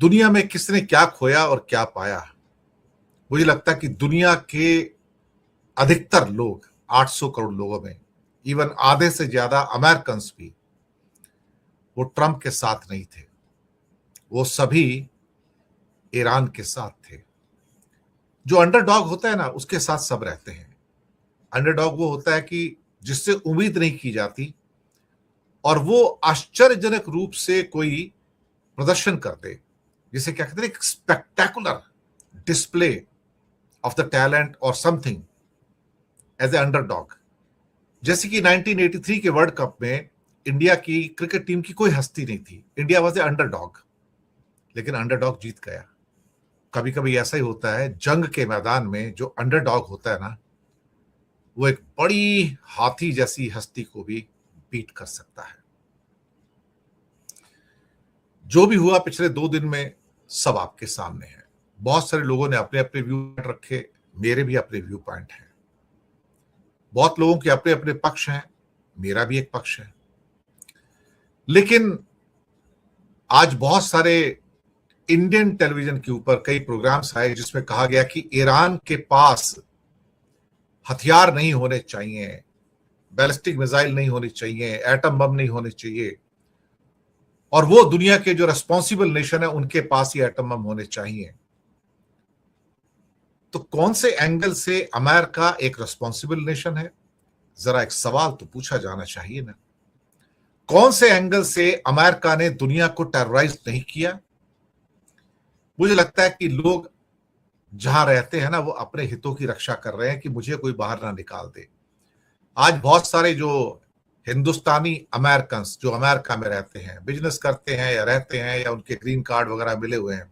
दुनिया में किसने क्या खोया और क्या पाया। मुझे लगता है कि दुनिया के अधिकतर लोग 800 करोड़ लोगों में इवन आधे से ज्यादा अमेरिकन भी वो ट्रंप के साथ नहीं थे, वो सभी ईरान के साथ थे। जो अंडरडॉग होता है ना, उसके साथ सब रहते हैं। अंडरडॉग वो होता है कि जिससे उम्मीद नहीं की जाती और वो आश्चर्यजनक रूप से कोई प्रदर्शन कर दे, जिसे क्या कहते हैं, एक spectacular display of the talent और समथिंग एज ए अंडरडॉग। जैसे कि 1983 के वर्ल्ड कप में इंडिया की क्रिकेट टीम की कोई हस्ती नहीं थी, इंडिया वाज ए अंडरडॉग, लेकिन अंडरडॉग जीत गया। कभी कभी ऐसा ही होता है, जंग के मैदान में जो अंडरडॉग होता है ना, वो एक बड़ी हाथी जैसी हस्ती को भी बीट कर सकता है। जो भी हुआ पिछले 2 दिन में सब आपके सामने है। बहुत सारे लोगों ने अपने अपने व्यू पॉइंट रखे, मेरे भी अपने व्यू पॉइंट हैं। बहुत लोगों के अपने अपने पक्ष हैं, मेरा भी एक पक्ष है। लेकिन आज बहुत सारे इंडियन टेलीविजन के ऊपर कई प्रोग्राम्स आए जिसमें कहा गया कि ईरान के पास हथियार नहीं होने चाहिए, बैलिस्टिक मिसाइल नहीं होनी चाहिए, एटम बम नहीं होने चाहिए, और वो दुनिया के जो रेस्पॉन्सिबल नेशन है उनके पास ही एटम बम होने चाहिए। तो कौन से एंगल से अमेरिका एक रेस्पॉन्सिबल नेशन है? जरा एक सवाल तो पूछा जाना चाहिए ना। कौन से एंगल से अमेरिका ने दुनिया को टेरराइज नहीं किया? मुझे लगता है कि लोग जहां रहते हैं ना, वो अपने हितों की रक्षा कर रहे हैं कि मुझे कोई बाहर ना निकाल दे। आज बहुत सारे जो हिंदुस्तानी अमेरिकन जो अमेरिका में रहते हैं, बिजनेस करते हैं या रहते हैं या उनके ग्रीन कार्ड वगैरह मिले हुए हैं,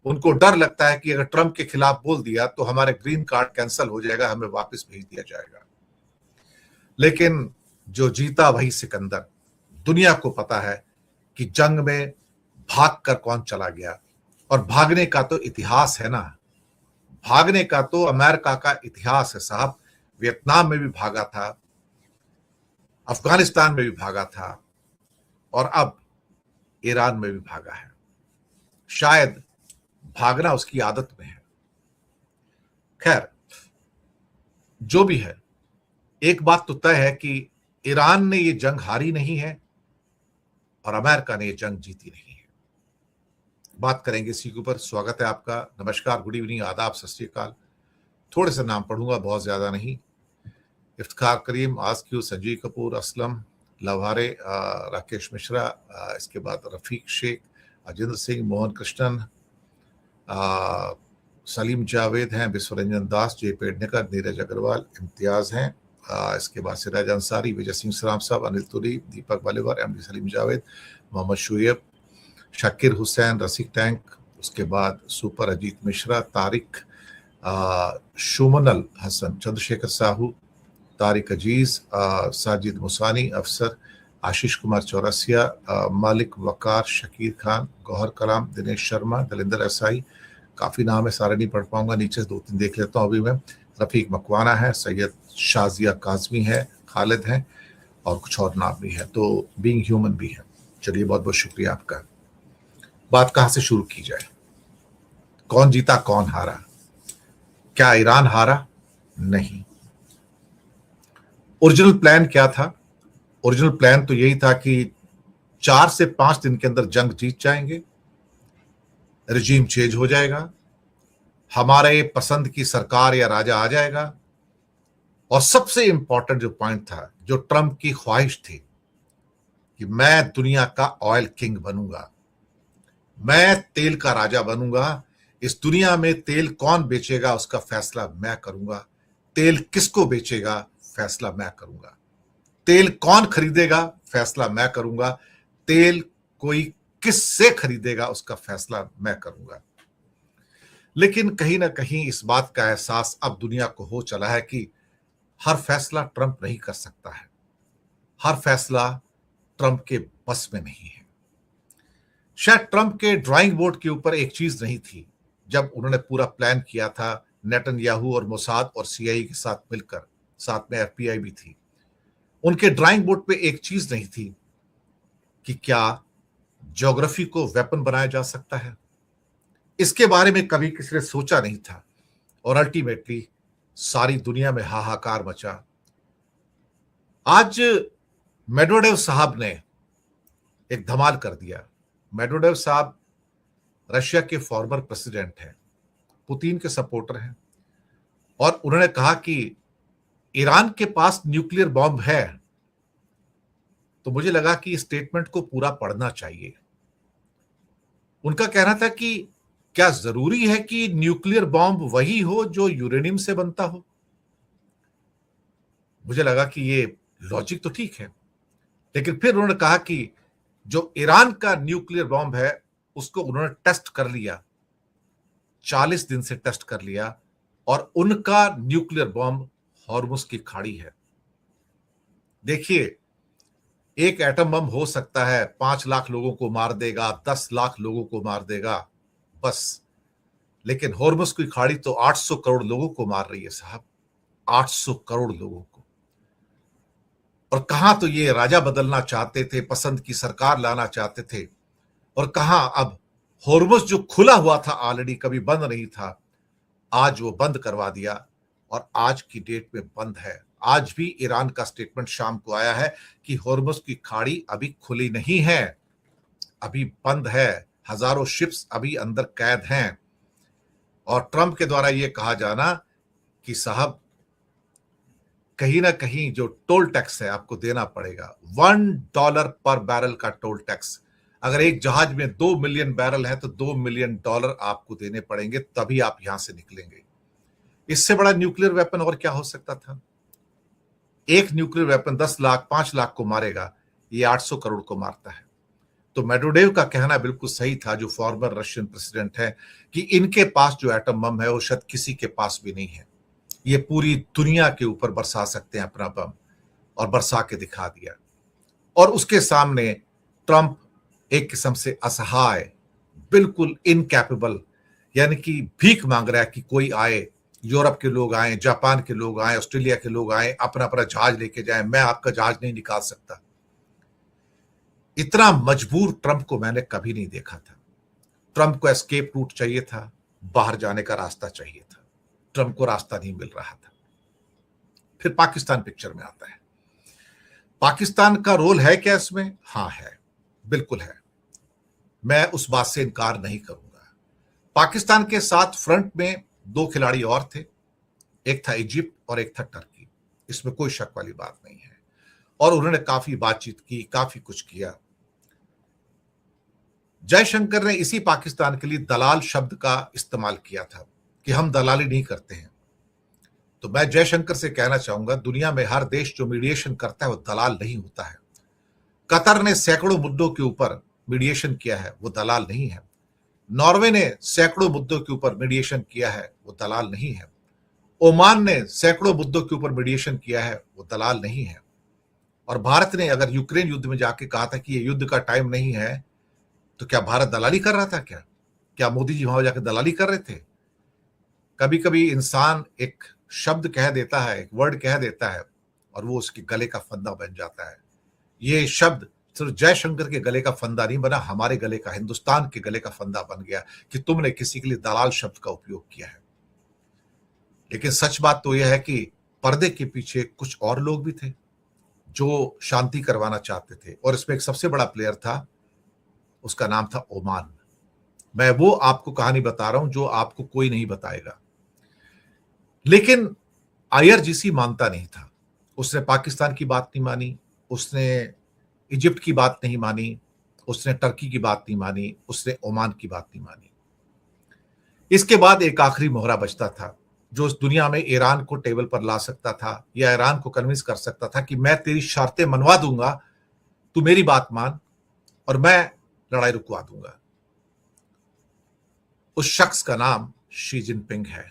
उनको डर लगता है कि अगर ट्रंप के खिलाफ बोल दिया तो हमारे ग्रीन कार्ड कैंसिल हो जाएगा, हमें वापस भेज दिया जाएगा। लेकिन जो जीता वही सिकंदर। दुनिया को पता है कि जंग में भाग कर कौन चला गया, और भागने का तो इतिहास है ना, भागने का तो अमेरिका का इतिहास है साहब। वियतनाम में भी भागा था, अफगानिस्तान में भी भागा था, और अब ईरान में भी भागा है। शायद भागना उसकी आदत में है। खैर, जो भी है, एक बात तो तय है कि ईरान ने ये जंग हारी नहीं है और अमेरिका ने ये जंग जीती नहीं है। बात करेंगे इसी के ऊपर। स्वागत है आपका। नमस्कार, गुड इवनिंग, आदाब, सत श्री अकाल। थोड़े से नाम पढ़ूंगा, बहुत ज्यादा नहीं। इफ्तिखार करीम, आस्क्यू, संजीव कपूर, असलम, लवारे, राकेश मिश्रा, इसके बाद रफीक शेख, अजिंदर सिंह, मोहन कृष्णन, सलीम जावेद हैं, विश्वरंजन दास, जय पेडनेकर, नीरज अग्रवाल, इम्तियाज हैं, इसके बाद सिराज अंसारी, विजय सिंह सराम साहब, अनिल तुरी, दीपक वालेवर, एमडी सलीम जावेद, मोहम्मद शुएब, शकीर हुसैन, रसिक टैंक, उसके बाद सुपर अजीत मिश्रा, तारिक, शुमनल हसन, चंद्रशेखर साहू, तारिक अजीज, साजिद मुसानी, अफसर, आशीष कुमार चौरसिया, मालिक वकार, शकीर खान, गौहर कलाम, दिनेश शर्मा, दलिंदर एसाई, काफी नाम है, सारे नहीं पढ़ पाऊंगा, नीचे से 2-3 देख लेता हूँ अभी मैं। रफीक मकवाना है, सैयद शाजिया काजमी है, खालिद है, और कुछ और नाम भी है, तो बीइंग ह्यूमन भी है। चलिए, बहुत बहुत शुक्रिया आपका। बात कहां से शुरू की जाए? कौन जीता कौन हारा? क्या ईरान हारा? नहीं। ओरिजिनल प्लान क्या था? ओरिजिनल प्लान तो यही था कि 4 से 5 दिन के अंदर जंग जीत जाएंगे, रिजीम चेंज हो जाएगा, हमारे पसंद की सरकार या राजा आ जाएगा, और सबसे इंपॉर्टेंट जो पॉइंट था, जो ट्रंप की ख्वाहिश थी कि मैं दुनिया का ऑयल किंग बनूंगा, मैं तेल का राजा बनूंगा, इस दुनिया में तेल कौन बेचेगा उसका फैसला मैं करूंगा, तेल किसको बेचेगा फैसला मैं करूंगा, तेल कौन खरीदेगा फैसला मैं करूंगा, तेल कोई किससे खरीदेगा उसका फैसला मैं करूंगा। लेकिन कहीं ना कहीं इस बात का एहसास अब दुनिया को हो चला है कि हर फैसला ट्रंप नहीं कर सकता है, हर फैसला ट्रंप के बस में नहीं है। शायद ट्रंप के ड्राइंग बोर्ड के ऊपर एक चीज नहीं थी जब उन्होंने पूरा प्लान किया था, नेतन्याहू और मोसाद और सीआईए के साथ मिलकर, साथ में एफबीआई भी थी। उनके ड्राइंग बोर्ड पे एक चीज नहीं थी कि क्या ज्योग्राफी को वेपन बनाया जा सकता है, इसके बारे में कभी किसी ने सोचा नहीं था और अल्टीमेटली सारी दुनिया में हाहाकार मचा। आज मेडवेडेव साहब ने एक धमाल कर दिया। मेडवेडेव साहब रशिया के फॉर्मर प्रेसिडेंट हैं, पुतिन के सपोर्टर हैं, और उन्होंने कहा कि ईरान के पास न्यूक्लियर बॉम्ब है। तो मुझे लगा कि स्टेटमेंट को पूरा पढ़ना चाहिए। उनका कहना था कि क्या जरूरी है कि न्यूक्लियर बॉम्ब वही हो जो यूरेनियम से बनता हो। मुझे लगा कि ये लॉजिक तो ठीक है, लेकिन फिर उन्होंने कहा कि जो ईरान का न्यूक्लियर बॉम्ब है उसको उन्होंने टेस्ट कर लिया, 40 दिन से टेस्ट कर लिया, और उनका न्यूक्लियर बॉम्ब हॉर्मुज की खाड़ी है। देखिए, एक एटम बम हो सकता है 5 लाख लोगों को मार देगा, 10 लाख लोगों को मार देगा बस, लेकिन हॉर्मुज की खाड़ी तो 800 करोड़ लोगों को मार रही है साहब, 800 करोड़ लोगों को। और कहां तो ये राजा बदलना चाहते थे, पसंद की सरकार लाना चाहते थे, और कहां अब हॉर्मुज जो खुला हुआ था ऑलरेडी, कभी बंद नहीं था, आज वो बंद करवा दिया और आज की डेट में बंद है। आज भी ईरान का स्टेटमेंट शाम को आया है कि हॉर्मुज की खाड़ी अभी खुली नहीं है, अभी बंद है, हजारों शिप्स अभी अंदर कैद हैं। और ट्रंप के द्वारा यह कहा जाना कि साहब कहीं ना कहीं जो टोल टैक्स है आपको देना पड़ेगा, $1 पर बैरल का टोल टैक्स। अगर एक जहाज में 2 मिलियन बैरल है तो $2 मिलियन आपको देने पड़ेंगे, तभी आप यहां से निकलेंगे। इससे बड़ा न्यूक्लियर वेपन और क्या हो सकता था। एक न्यूक्लियर वेपन 10 लाख 5 लाख को मारेगा, ये 800 करोड़ को मारता है। तो मेडवेडेव का कहना बिल्कुल सही था, जो फॉर्मर रशियन प्रेसिडेंट है, कि इनके पास जो एटम बम है वो शायद किसी के पास भी नहीं है। ये पूरी दुनिया के ऊपर बरसा सकते हैं अपना बम, और बरसा के दिखा दिया। और उसके सामने ट्रंप एक किस्म से असहाय, बिल्कुल इनकैपेबल, यानी कि भीख मांग रहा है कि कोई आए, यूरोप के लोग आए, जापान के लोग आए, ऑस्ट्रेलिया के लोग आए, अपना अपना जहाज लेके जाएं, मैं आपका जहाज नहीं निकाल सकता। इतना मजबूर ट्रंप को मैंने कभी नहीं देखा था। ट्रंप को एस्केप रूट चाहिए था, बाहर जाने का रास्ता चाहिए था, ट्रंप को रास्ता नहीं मिल रहा था। फिर पाकिस्तान पिक्चर में आता है। पाकिस्तान का रोल है क्या इसमें? हाँ है, बिल्कुल है, मैं उस बात से इनकार नहीं करूंगा। पाकिस्तान के साथ फ्रंट में 2 खिलाड़ी और थे, एक था इजिप्ट और एक था टर्की, इसमें कोई शक वाली बात नहीं है। और उन्होंने काफी बातचीत की, काफी कुछ किया। जयशंकर ने इसी पाकिस्तान के लिए दलाल शब्द का इस्तेमाल किया था कि हम दलाली नहीं करते हैं। तो मैं जयशंकर से कहना चाहूंगा, दुनिया में हर देश जो मीडिएशन करता है वो दलाल नहीं होता है। कतर ने सैकड़ों मुद्दों के ऊपर मीडिएशन किया है, वो दलाल नहीं है। नॉर्वे ने सैकड़ों मुद्दों के ऊपर मीडिएशन किया है, वो दलाल नहीं है। ओमान ने सैकड़ों मुद्दों के ऊपर मीडिएशन किया है, वो दलाल नहीं है। और भारत ने अगर यूक्रेन युद्ध में जाके कहा था कि ये युद्ध का टाइम नहीं है, तो क्या भारत दलाली कर रहा था? क्या मोदी जी वहां जाकर दलाली कर रहे थे? कभी कभी इंसान एक शब्द कह देता है, एक वर्ड कह देता है, और वो उसके गले का फंदा बन जाता है। ये शब्द सिर्फ जयशंकर के गले का फंदा नहीं बना, हमारे गले का, हिंदुस्तान के गले का फंदा बन गया कि तुमने किसी के लिए दलाल शब्द का उपयोग किया है। लेकिन सच बात तो यह है कि पर्दे के पीछे कुछ और लोग भी थे जो शांति करवाना चाहते थे, और इसमें एक सबसे बड़ा प्लेयर था, उसका नाम था ओमान। मैं वो आपको कहानी बता रहा हूं जो आपको कोई नहीं बताएगा। लेकिन आईआरजीसी मानता नहीं था, उसने पाकिस्तान की बात नहीं मानी, उसने इजिप्ट की बात नहीं मानी, उसने टर्की की बात नहीं मानी, उसने ओमान की बात नहीं मानी। इसके बाद एक आखिरी मोहरा बचता था जो इस दुनिया में ईरान को टेबल पर ला सकता था, या ईरान को कन्विंस कर सकता था कि मैं तेरी शर्तें मनवा दूंगा, तू मेरी बात मान और मैं लड़ाई रुकवा दूंगा। उस शख्स का नाम शी जिनपिंग है।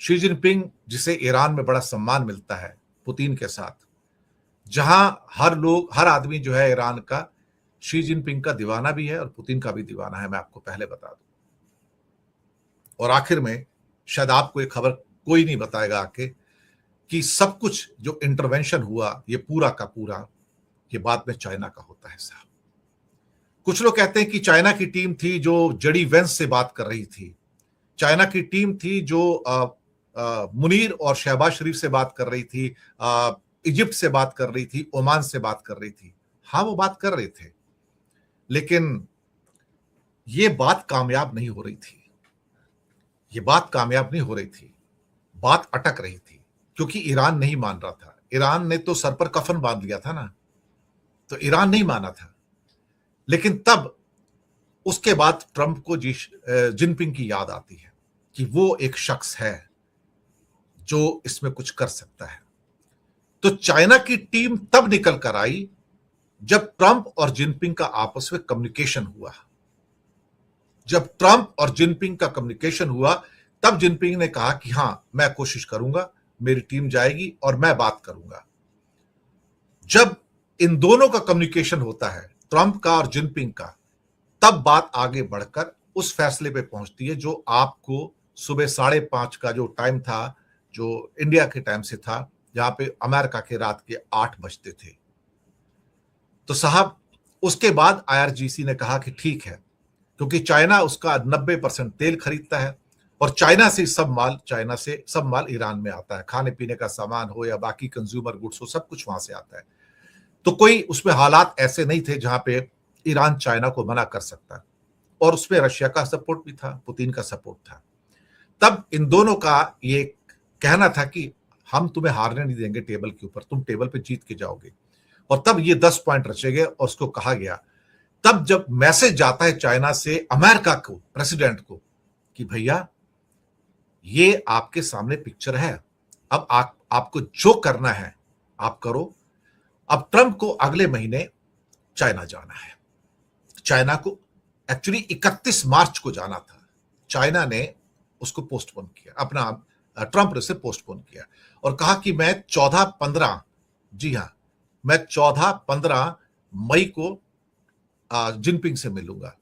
शी जिनपिंग, जिसे ईरान में बड़ा सम्मान मिलता है पुतिन के साथ, जहां हर आदमी जो है ईरान का शी जिनपिंग का दीवाना भी है और पुतिन का भी दीवाना है, मैं आपको पहले बता दूं। और आखिर में शायद आपको एक खबर कोई नहीं बताएगा आके कि सब कुछ जो इंटरवेंशन हुआ ये पूरा का पूरा ये बाद में चाइना का होता है साहब। कुछ लोग कहते हैं कि चाइना की टीम थी जो जेडी वेंस से बात कर रही थी, चाइना की टीम थी जो मुनीर और शहबाज शरीफ से बात कर रही थी, इजिप्ट से बात कर रही थी, ओमान से बात कर रही थी। हाँ, वो बात कर रहे थे, लेकिन ये बात कामयाब नहीं हो रही थी। ये बात कामयाब नहीं हो रही थी, बात अटक रही थी, क्योंकि ईरान नहीं मान रहा था। ईरान ने तो सर पर कफन बांध लिया था ना, तो ईरान नहीं माना था। लेकिन तब उसके बाद ट्रंप को जिनपिंग की याद आती है कि वो एक शख्स है जो इसमें कुछ कर सकता है। तो चाइना की टीम तब निकल कर आई जब ट्रंप और जिनपिंग का आपस में कम्युनिकेशन हुआ। जब ट्रंप और जिनपिंग का कम्युनिकेशन हुआ, तब जिनपिंग ने कहा कि हां, मैं कोशिश करूंगा, मेरी टीम जाएगी और मैं बात करूंगा। जब इन दोनों का कम्युनिकेशन होता है, ट्रंप का और जिनपिंग का, तब बात आगे बढ़कर उस फैसले पे पहुंचती है जो आपको सुबह 5:30 का जो टाइम था, जो इंडिया के टाइम से था, जहां पे अमेरिका के रात के 8 बजते थे। तो साहब, उसके बाद आईआरजीसी ने कहा कि ठीक है, क्योंकि चाइना उसका 90% तेल खरीदता है और चाइना से सब माल ईरान में आता है। खाने पीने का सामान हो या बाकी कंज्यूमर गुड्स हो, सब कुछ वहां से आता है। तो कोई उसमें हालात ऐसे नहीं थे जहां पे ईरान चाइना को मना कर सकता है, और उसमें रशिया का सपोर्ट भी था, पुतिन का सपोर्ट था। तब इन दोनों का ये कहना था कि हम तुम्हें हारने नहीं देंगे टेबल के ऊपर, तुम टेबल पे जीत के जाओगे। और तब ये 10 पॉइंट रचे गए और उसको कहा गया। तब जब मैसेज जाता है चाइना से अमेरिका को, प्रेसिडेंट को, कि भैया ये आपके सामने पिक्चर है, अब आपको जो करना है आप करो। अब ट्रंप को अगले महीने चाइना जाना है। चाइना को एक्चुअली 31 मार्च को जाना था, चाइना ने उसको पोस्टपोन किया, अपना ट्रंप ने उसे पोस्टपोन किया और कहा कि मैं 14-15, जी हां, मैं 14-15 मई को जिनपिंग से मिलूंगा।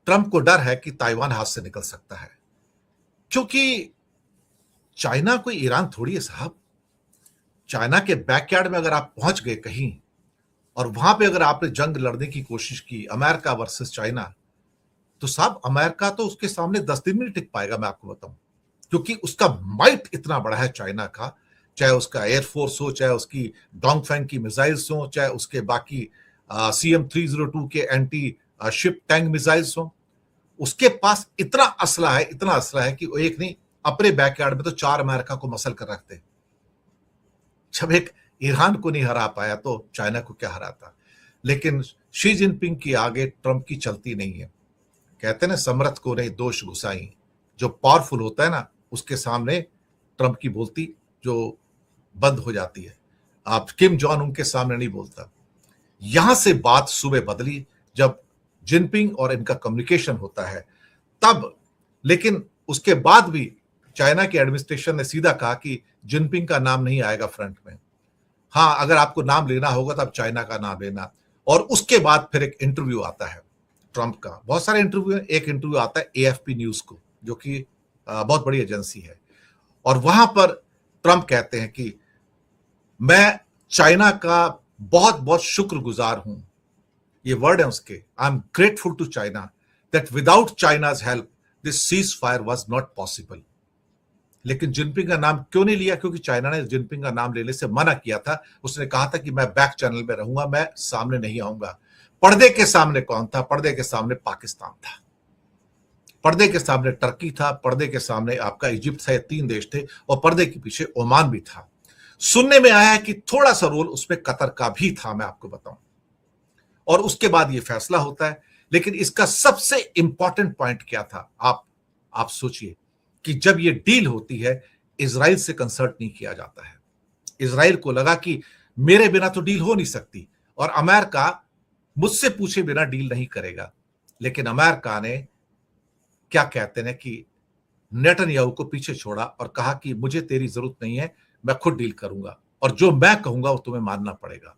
ट्रंप को डर है कि ताइवान हाथ से निकल सकता है, क्योंकि चाइना कोई ईरान थोड़ी है साहब। चाइना के बैकयार्ड में अगर आप पहुंच गए कहीं और वहां पे अगर आपने जंग लड़ने की कोशिश की, अमेरिका वर्सेस चाइना, तो साहब अमेरिका तो उसके सामने 10 दिन में नहीं टिक पाएगा, मैं आपको बताऊं। क्योंकि उसका माइट इतना बड़ा है चाइना का, चाहे उसका एयरफोर्स हो, चाहे उसकी डोंगफेंग की मिसाइल्स हो, चाहे उसके बाकी CM-302 के एंटी शिप टैंक मिसाइल्स हो। उसके पास इतना असला है कि वो एक नहीं, अपने बैकयार्ड में तो 4 अमेरिका को मसल कर रखते हैं। जब एक ईरान को नहीं हरा पाया तो चाइना को क्या हराता। लेकिन शी जिनपिंग की आगे ट्रंप की चलती नहीं है। कहते हैं ना, समर्थ को नहीं दोष गुसाई। जो पावरफुल होता है ना, उसके सामने ट्रंप की बोलती जो बंद हो जाती है। आप किम जॉन उनके सामने नहीं बोलता। यहां से बात सुबह बदली जब जिनपिंग और इनका कम्युनिकेशन होता है तब। लेकिन उसके बाद भी चाइना के एडमिनिस्ट्रेशन ने सीधा कहा कि जिनपिंग का नाम नहीं आएगा फ्रंट में। हाँ, अगर आपको नाम लेना होगा तब चाइना का नाम लेना। और उसके बाद फिर एक इंटरव्यू आता है ट्रंप का। बहुत सारे इंटरव्यू है। एक इंटरव्यू आता है AFP न्यूज को, जो कि बहुत बड़ी एजेंसी है, और वहां पर ट्रंप कहते हैं कि मैं चाइना का बहुत बहुत शुक्रगुजार हूं, ये वर्ड है उसके, I am grateful to China that without China's help this cease fire was not possible. लेकिन जिनपिंग का नाम क्यों नहीं लिया? क्योंकि चाइना ने जिनपिंग का नाम लेने से मना किया था। उसने कहा था कि मैं बैक चैनल में रहूंगा, मैं सामने नहीं आऊंगा। पर्दे के सामने कौन था? पर्दे के सामने पाकिस्तान था, पर्दे के सामने टर्की था, पर्दे के सामने आपका इजिप्ट था। 3 देश थे, और पर्दे के पीछे ओमान भी था। सुनने में आया है कि थोड़ा सा रोल उसमें कतर का भी था, मैं आपको बताऊं। और उसके बाद यह फैसला होता है। लेकिन इसका सबसे इंपॉर्टेंट पॉइंट क्या था? आप सोचिए कि जब यह डील होती है, इजराइल से कंसल्ट नहीं किया जाता है। इजराइल को लगा कि मेरे बिना तो डील हो नहीं सकती, और अमेरिका मुझसे पूछे बिना डील नहीं करेगा। लेकिन अमेरिका ने क्या कहते हैं कि नेतन्याहू को पीछे छोड़ा और कहा कि मुझे तेरी जरूरत नहीं है, मैं खुद डील करूंगा, और जो मैं कहूंगा वो तुम्हें मानना पड़ेगा।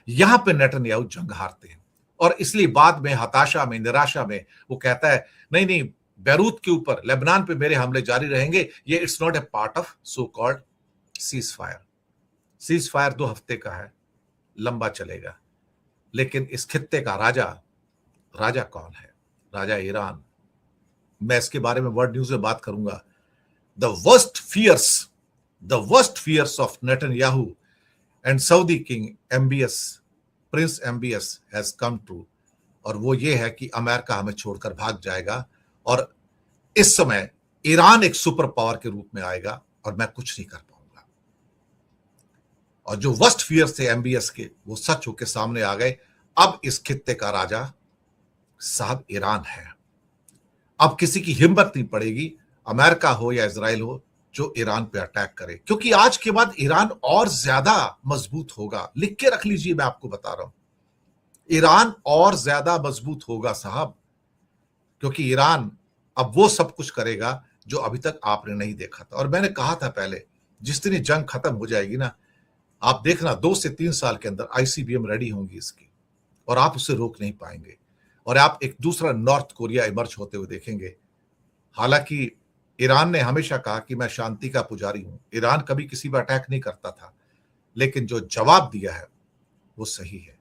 यहां पे नेतन्याहू जंग हारते हैं, और इसलिए बाद में हताशा में, निराशा में वो कहता है नहीं नहीं, बैरूत के ऊपर, लेबनान पे मेरे हमले जारी रहेंगे। ये it's not a part of so called cease fire. Cease fire 2 हफ्ते का है, लंबा चलेगा। लेकिन इस खित्ते का राजा राजा कौन है? राजा ईरान। मैं इसके बारे में वर्ल्ड न्यूज में बात करूंगा। The worst fears of Netanyahu and Saudi king MBS, prince MBS has come true. और वो ये है कि अमेरिका हमें छोड़कर भाग जाएगा और इस समय ईरान एक सुपर पावर के रूप में आएगा और मैं कुछ नहीं कर पाऊंगा। और जो वर्स्ट फियर्स थे एमबीएस के, वो सच होकर सामने आ गए। अब इस खित्ते का राजा साहब ईरान है। अब किसी की हिम्मत नहीं पड़ेगी, अमेरिका हो या इजराइल हो, जो ईरान पे अटैक करे, क्योंकि आज के बाद ईरान और ज्यादा मजबूत होगा। लिख के रख लीजिए, मैं आपको बता रहा हूं, ईरान और ज्यादा मजबूत होगा साहब, क्योंकि ईरान अब वो सब कुछ करेगा जो अभी तक आपने नहीं देखा था। और मैंने कहा था पहले, जिस दिन ये जंग खत्म हो जाएगी ना, आप देखना 2 से 3 साल के अंदर आईसीबीएम रेडी होंगी इसकी, और आप उसे रोक नहीं पाएंगे। और आप एक दूसरा नॉर्थ कोरिया इमर्ज होते हुए देखेंगे। हालांकि ईरान ने हमेशा कहा कि मैं शांति का पुजारी हूं, ईरान कभी किसी पर अटैक नहीं करता था, लेकिन जो जवाब दिया है वो सही है।